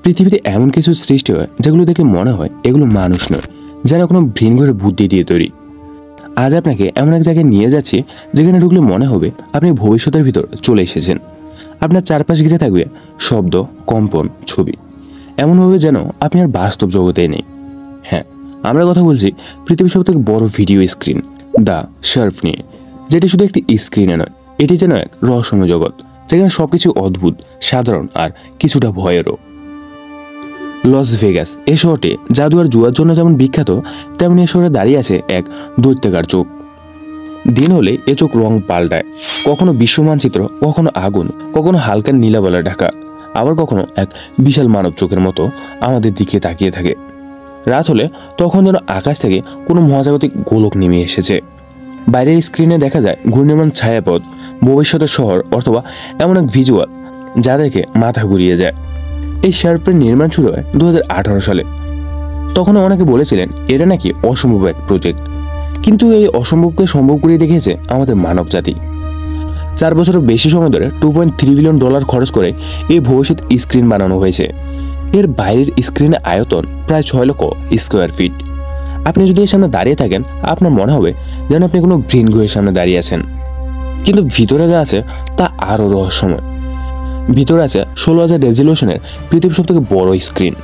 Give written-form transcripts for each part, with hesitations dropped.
পৃথিবীতে এমন কিছু সৃষ্টি হয় যেগুলো দেখলে মনে হয় এগুলো মানুষ নয়, যেন কোনো ভিনগ্রহের বুদ্ধি দিয়ে তৈরি। আজ আপনাকে এমন এক জায়গায় নিয়ে যাচ্ছি যেখানে ঢুকলে মনে হবে আপনি ভবিষ্যতের ভিতর চলে এসেছেন। আপনার চারপাশ ঘিরে থাকবে শব্দ, কম্পন, ছবি, এমনভাবে যেন আপনি আর বাস্তব জগতে নেই। হ্যাঁ, আমরা কথা বলছি পৃথিবীর সবথেকে বড় ভিডিও স্ক্রিন দ্য শার্প নিয়ে, যেটি শুধু একটি স্ক্রিনে নয়, এটি যেন এক রহস্যময় জগৎ যেখানে সবকিছু অদ্ভুত, সাধারণ আর কিছুটা ভয়েরও। লস ভেগাস এই শহরটি জাদু আর জুয়ার জন্য যেমন বিখ্যাত, তেমনি এ শহরে দাঁড়িয়ে আছে এক দৈত্যাকার চোখ। দিন হলে এ চোখ রং পাল্টায়, কখনো বিশ্ব মানচিত্র, কখনো আগুন, কখনো হালকা নীলাবলা ঢাকা, আবার কখনো এক বিশাল মানব চোখের মতো আমাদের দিকে তাকিয়ে থাকে। রাত হলে তখন যেন আকাশ থেকে কোনো মহাজাগতিক গোলক নেমে এসেছে। বাইরের স্ক্রিনে দেখা যায় ঘূর্ণিয়মান ছায়াপথ, ভবিষ্যতের শহর, অথবা এমন এক ভিজুয়াল যা দেখে মাথা ঘুরিয়ে যায়। এই শার্পের নির্মাণ শুরু হয় 2018 সালে। তখন অনেকে বলেছিলেন এটা নাকি অসম্ভব এক প্রজেক্ট, কিন্তু এই অসম্ভবকে সম্ভব করে দেখিয়েছে আমাদের মানব জাতি। 4 বছরের বেশি সময় ধরে $2.3 বিলিয়ন খরচ করে এই ভবিষ্যৎ স্ক্রিন বানানো হয়েছে। এর বাইরের স্ক্রিনের আয়তন প্রায় 6 লক্ষ স্কোয়ার ফিট। আপনি যদি এর সামনে দাঁড়িয়ে থাকেন, আপনার মনে হবে যেন আপনি কোনো ভিনগ্রহের সামনে দাঁড়িয়ে আছেন। কিন্তু ভিতরে যা আছে তা আরও রহস্যময়। ভিতরে আছে 16,000 রেজলিউশনের পৃথিবীর সবথেকে বড় স্ক্রিন,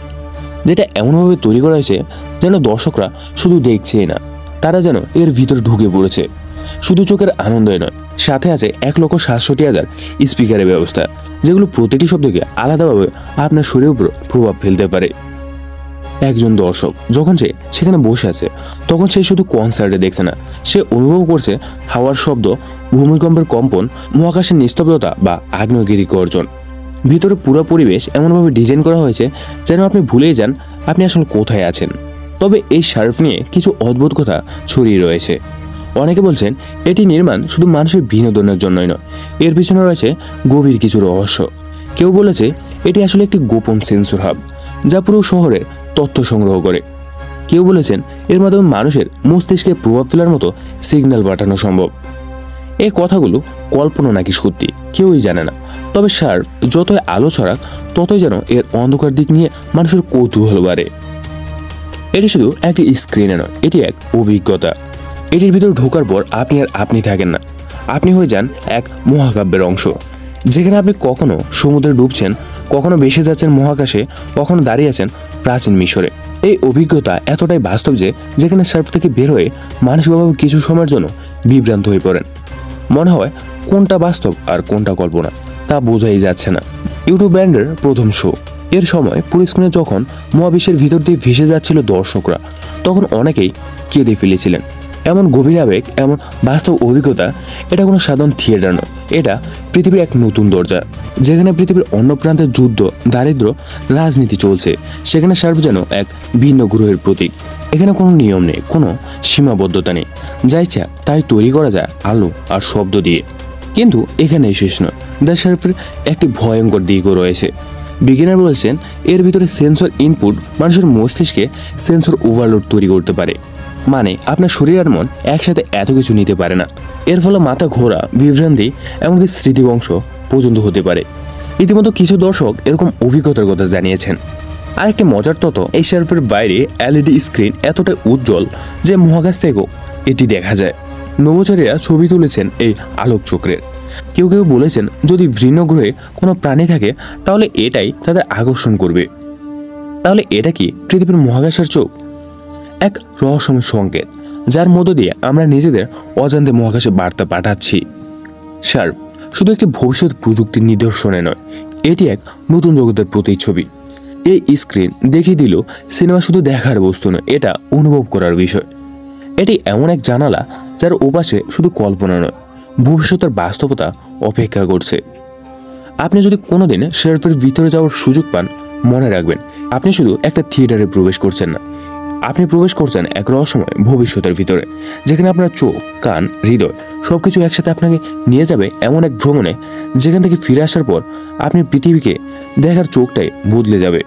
যেটা এমনভাবে তৈরি করা হয়েছে যেন দর্শকরা শুধু দেখছেই না, তারা যেন এর ভিতরে ঢুকে পড়েছে। শুধু চোখের আনন্দই নয়, সাথে আছে 1,67,000 স্পিকারের ব্যবস্থা, যেগুলো প্রতিটি শব্দকে আলাদাভাবে আপনার শরীরের উপর প্রভাব ফেলতে পারে। একজন দর্শক যখন সে সেখানে বসে আছে, তখন সে শুধু কনসার্টে দেখছে না, সে অনুভব করছে হাওয়ার শব্দ, ভূমিকম্পের কম্পন, মহাকাশের নিস্তব্ধতা বা আগ্নেয়গিরি গর্জন। ভিতরে পুরো পরিবেশ এমনভাবে ডিজাইন করা হয়েছে যেন আপনি ভুলেই যান আপনি আসলে কোথায় আছেন। তবে এই শার্প নিয়ে কিছু অদ্ভুত কথা ছড়িয়ে রয়েছে। অনেকে বলছেন এটি নির্মাণ শুধু মানুষের বিনোদনের জন্যই নয়, এর পিছনে রয়েছে গভীর কিছু রহস্য। কেউ বলেছে এটি আসলে একটি গোপন সেন্সর হাব যা পুরো শহরের তথ্য সংগ্রহ করে। কেউ বলেছেন এর মাধ্যমে মানুষের মস্তিষ্কে প্রভাব ফেলার মতো সিগন্যাল পাঠানো সম্ভব। এই কথাগুলো কল্পনা নাকি সত্যি কেউই জানে না। তবে শার্প যতই আলো ছড়াক, ততই যেন এর অন্ধকার দিক নিয়ে মানুষের কৌতূহল বাড়ে। এটি শুধু একটি স্ক্রিনে নয়, এটি এক অভিজ্ঞতা। এটির ভিতর ঢোকার পর আপনি আর আপনি থাকেন না, আপনি হয়ে যান এক মহাকাব্যের অংশ, যেখানে আপনি কখনো সমুদ্রে ডুবছেন, কখনো ভেসে যাচ্ছেন মহাকাশে, কখনো দাঁড়িয়ে আছেন প্রাচীন মিশরে। এই অভিজ্ঞতা এতটাই বাস্তব যে যেখানে শার্প থেকে বের হয়ে মানসিকভাবে কিছু সময়ের জন্য বিভ্রান্ত হয়ে পড়েন। মনে হয় কোনটা বাস্তব আর কোনটা কল্পনা তা বোঝাই যাচ্ছে না। ইউটিউব ব্যান্ডের প্রথম শো এর সময় পুরো স্ক্রিনে যখন মহাবিশ্বের ভিতর দিয়ে ভেসে যাচ্ছিল দর্শকরা, তখন অনেকেই কেঁদে ফেলেছিলেন। এমন গভীর আবেগ, এমন বাস্তব অভিজ্ঞতা, এটা কোনো সাধারণ থিয়েটার নয়, এটা পৃথিবীর এক নতুন দরজা। যেখানে পৃথিবীর অন্য প্রান্তের যুদ্ধ, দারিদ্র, রাজনীতি চলছে, সেখানে শার্প যেন এক ভিন্ন গ্রহের প্রতীক। এখানে কোনো নিয়ম নেই, কোনো সীমাবদ্ধতা নেই, যা ইচ্ছা তাই তৈরি করা যায় আলো আর শব্দ দিয়ে। কিন্তু এখানেই শেষ নয়, দ্য শার্পের একটি ভয়ঙ্কর দিকও রয়েছে। বিজ্ঞানীরা বলেছেন এর ভিতরে সেন্সর ইনপুট মানুষের মস্তিষ্কে সেন্সর ওভারলোড তৈরি করতে পারে। মানে আপনার শরীর আর মন একসাথে এত কিছু নিতে পারে না। এর ফলে মাথা ঘোরা, বিভ্রান্তি, এমনকি স্মৃতিভংশ পর্যন্ত হতে পারে। ইতিমধ্যে কিছু দর্শক এরকম অভিজ্ঞতার কথা জানিয়েছেন। আরেকটি মজার তথ্য, এই শার্পের বাইরে এলইডি স্ক্রিন এতটাই উজ্জ্বল যে মহাকাশ থেকেও এটি দেখা যায়। নভোচারীরা ছবি তুলেছেন এই আলোক চক্রের। কেউ কেউ বলেছেন যদি ভিন্ন গ্রহে কোনো প্রাণী থাকে তাহলে এটাই তাদের আকর্ষণ করবে। তাহলে এটা কি পৃথিবীর মহাকাশের চোখ? এক রহস্যময় সংকেত যার মধ্য দিয়ে আমরা নিজেদের অজান্তে মহাকাশে বার্তা পাঠাচ্ছি। শার্প শুধু একটি ভবিষ্যৎ প্রযুক্তির নিদর্শনে নয়, এটি এক নতুন জগতের প্রতিচ্ছবি। এই স্ক্রিন দেখিয়ে দিল সিনেমা শুধু দেখার বস্তু নয়, এটা অনুভব করার বিষয়। এটি এমন এক জানালা যার ওপাশে শুধু কল্পনা নয়, ভবিষ্যতের বাস্তবতা অপেক্ষা করছে। আপনি যদি কোনোদিন শার্পের ভিতরে যাওয়ার সুযোগ পান, মনে রাখবেন আপনি শুধু একটা থিয়েটারে প্রবেশ করছেন না, আপনি প্রবেশ করছেন এক রহস্যময় ভবিষ্যতের ভিতরে, যেখানে আপনার চোখ, কান, হৃদয় সবকিছু একসাথে আপনাকে নিয়ে যাবে এমন এক ভ্রমণে, যেখান থেকে ফিরে আসার পর আপনি পৃথিবীকে দেখার চোখটাই বদলে যাবে।